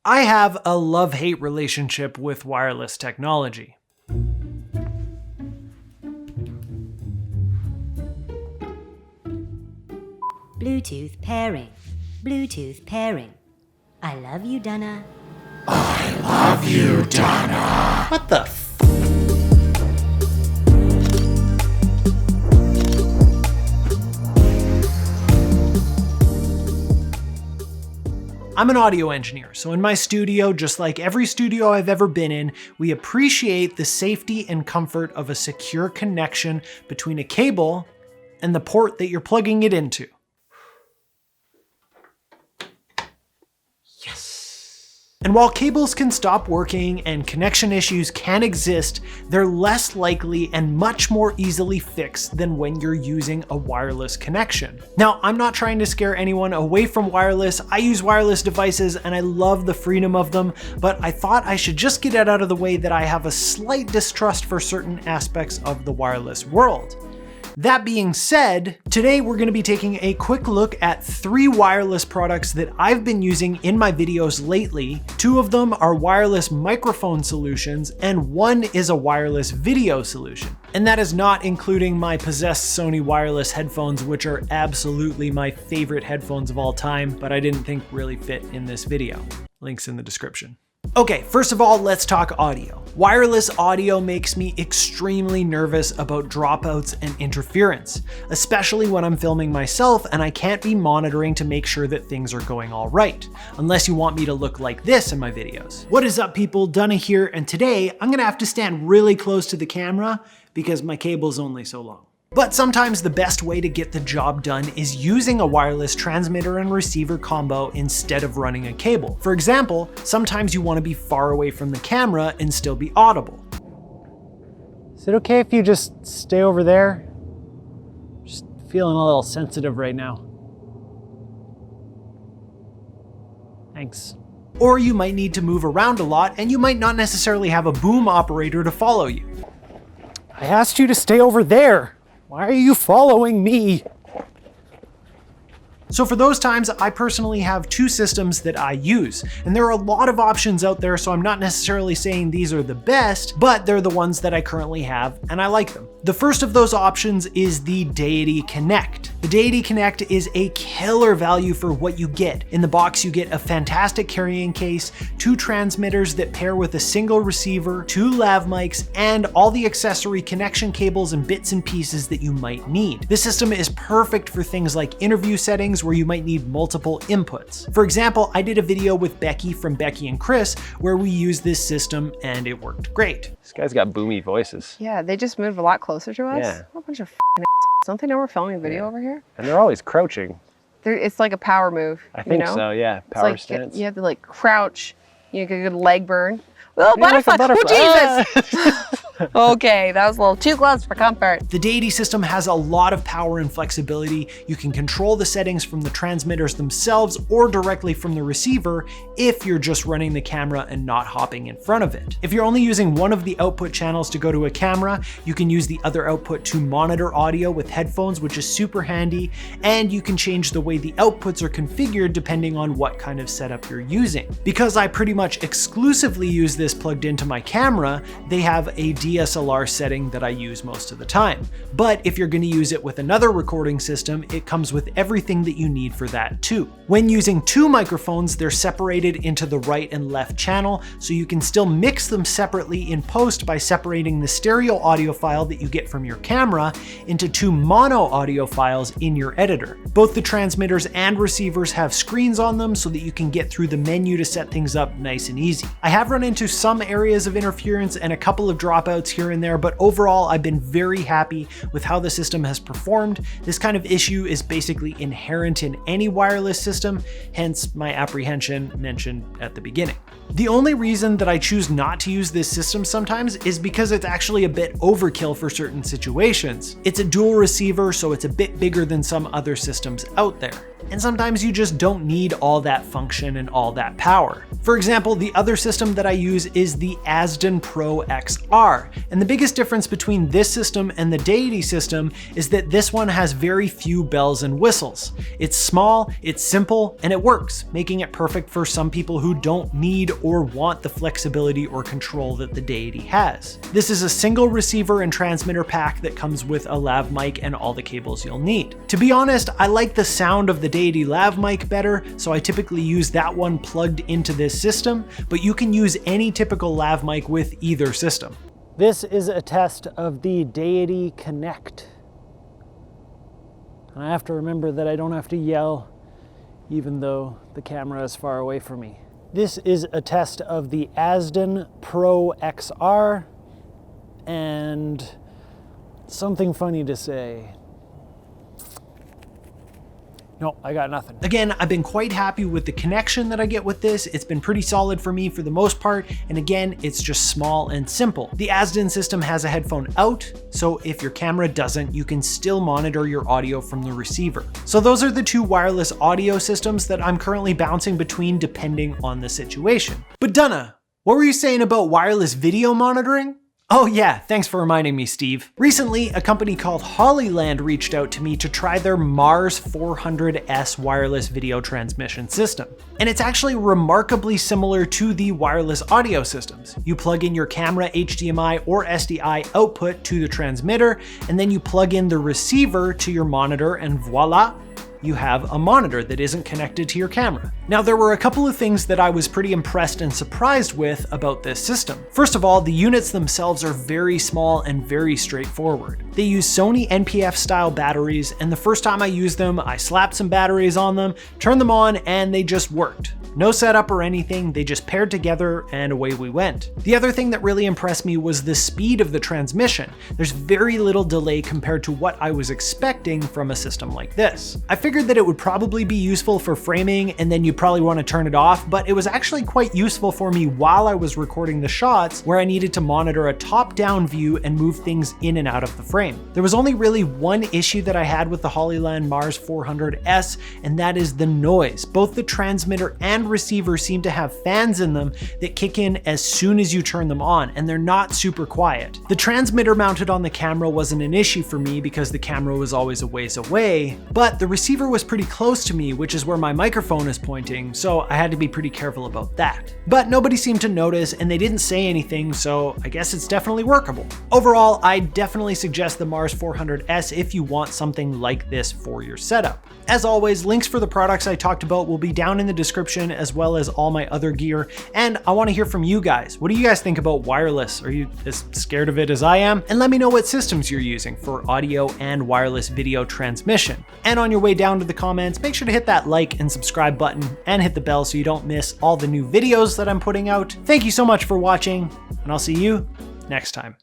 I have a love-hate relationship with wireless technology. Bluetooth pairing. Bluetooth pairing. I love you, Dunna. I love you, Dunna. What the I'm an audio engineer, so in my studio, just like every studio I've ever been in, we appreciate the safety and comfort of a secure connection between a cable and the port that you're plugging it into. And while cables can stop working and connection issues can exist, they're less likely and much more easily fixed than when you're using a wireless connection. Now, I'm not trying to scare anyone away from wireless. I use wireless devices and I love the freedom of them, but I thought I should just get it out of the way that I have a slight distrust for certain aspects of the wireless world. That being said, today we're going to be taking a quick look at 3 wireless products that I've been using in my videos lately. 2 of them are wireless microphone solutions, and 1 is a wireless video solution. And that is not including my possessed Sony wireless headphones, which are absolutely my favorite headphones of all time, but I didn't think really fit in this video. Links in the description. Okay, first of all, let's talk audio. Wireless audio makes me extremely nervous about dropouts and interference, especially when I'm filming myself and I can't be monitoring to make sure that things are going all right, unless you want me to look like this in my videos. What is up, people? Dunna here, and today I'm gonna have to stand really close to the camera because my cable's only so long. But sometimes the best way to get the job done is using a wireless transmitter and receiver combo instead of running a cable. For example, sometimes you want to be far away from the camera and still be audible. Is it okay if you just stay over there? Just feeling a little sensitive right now. Thanks. Or you might need to move around a lot and you might not necessarily have a boom operator to follow you. I asked you to stay over there. Why are you following me? So for those times, I personally have 2 systems that I use, and there are a lot of options out there, so I'm not necessarily saying these are the best, but they're the ones that I currently have, and I like them. The first of those options is the Deity Connect. The Deity Connect is a killer value for what you get. In the box, you get a fantastic carrying case, 2 transmitters that pair with a single receiver, 2 lav mics, and all the accessory connection cables and bits and pieces that you might need. This system is perfect for things like interview settings where you might need multiple inputs. For example, I did a video with Becky from Becky and Chris where we used this system and it worked great. This guy's got boomy voices. Yeah, they just moved a lot closer to us. Yeah. A bunch of f***ing Don't they know we're filming a video over here? And they're always crouching. It's like a power move. I think so, yeah. Power stance. You have to like crouch, you get a good leg burn. Oh, butterfly! Oh, Jesus! Okay, that was a little too close for comfort. The Deity system has a lot of power and flexibility. You can control the settings from the transmitters themselves or directly from the receiver if you're just running the camera and not hopping in front of it. If you're only using one of the output channels to go to a camera, you can use the other output to monitor audio with headphones, which is super handy, and you can change the way the outputs are configured depending on what kind of setup you're using. Because I pretty much exclusively use this plugged into my camera, they have a DSLR setting that I use most of the time. But if you're going to use it with another recording system, it comes with everything that you need for that too. When using 2 microphones, they're separated into the right and left channel, so you can still mix them separately in post by separating the stereo audio file that you get from your camera into 2 mono audio files in your editor. Both the transmitters and receivers have screens on them so that you can get through the menu to set things up nice and easy. I have run into some areas of interference and a couple of dropouts here and there, but overall I've been very happy with how the system has performed. This kind of issue is basically inherent in any wireless system, hence my apprehension mentioned at the beginning. The only reason that I choose not to use this system sometimes is because it's actually a bit overkill for certain situations. It's a dual receiver, so it's a bit bigger than some other systems out there. and sometimes you just don't need all that function and all that power. For example, the other system that I use is the Azden Pro XR, and the biggest difference between this system and the Deity system is that this one has very few bells and whistles. It's small, it's simple, and it works, making it perfect for some people who don't need or want the flexibility or control that the Deity has. This is a single receiver and transmitter pack that comes with a lav mic and all the cables you'll need. To be honest, I like the sound of the Deity lav mic better, so I typically use that one plugged into this system, but you can use any typical lav mic with either system. This is a test of the Deity Connect. And I have to remember that I don't have to yell even though the camera is far away from me. This is a test of the Azden Pro XR, and something funny to say. No, I got nothing. Again, I've been quite happy with the connection that I get with this. It's been pretty solid for me for the most part. And again, it's just small and simple. The Azden system has a headphone out, so if your camera doesn't, you can still monitor your audio from the receiver. So those are the two wireless audio systems that I'm currently bouncing between depending on the situation. But Dunna, what were you saying about wireless video monitoring? Oh yeah, thanks for reminding me, Steve. Recently, a company called Hollyland reached out to me to try their Mars 400S wireless video transmission system. And it's actually remarkably similar to the wireless audio systems. You plug in your camera HDMI or SDI output to the transmitter, and then you plug in the receiver to your monitor, and voila, you have a monitor that isn't connected to your camera. Now, there were a couple of things that I was pretty impressed and surprised with about this system. First of all, the units themselves are very small and very straightforward. They use Sony NPF style batteries, and the first time I used them, I slapped some batteries on them, turned them on, and they just worked. No setup or anything, they just paired together and away we went. The other thing that really impressed me was the speed of the transmission. There's very little delay compared to what I was expecting from a system like this. I figured that it would probably be useful for framing and then you'd probably want to turn it off, but it was actually quite useful for me while I was recording the shots where I needed to monitor a top-down view and move things in and out of the frame. There was only really one issue that I had with the Hollyland Mars 400S, and that is the noise. Both the transmitter and receiver seem to have fans in them that kick in as soon as you turn them on, and they're not super quiet. The transmitter mounted on the camera wasn't an issue for me because the camera was always a ways away, but the receiver was pretty close to me, which is where my microphone is pointing, so I had to be pretty careful about that. But nobody seemed to notice and they didn't say anything, so I guess it's definitely workable. Overall, I definitely suggest the Mars 400S if you want something like this for your setup. As always, links for the products I talked about will be down in the description, as well as all my other gear, and I want to hear from you guys. What do you guys think about wireless? Are you as scared of it as I am? And let me know what systems you're using for audio and wireless video transmission. And on your way down to the comments, make sure to hit that like and subscribe button and hit the bell so you don't miss all the new videos that I'm putting out. Thank you so much for watching, and I'll see you next time.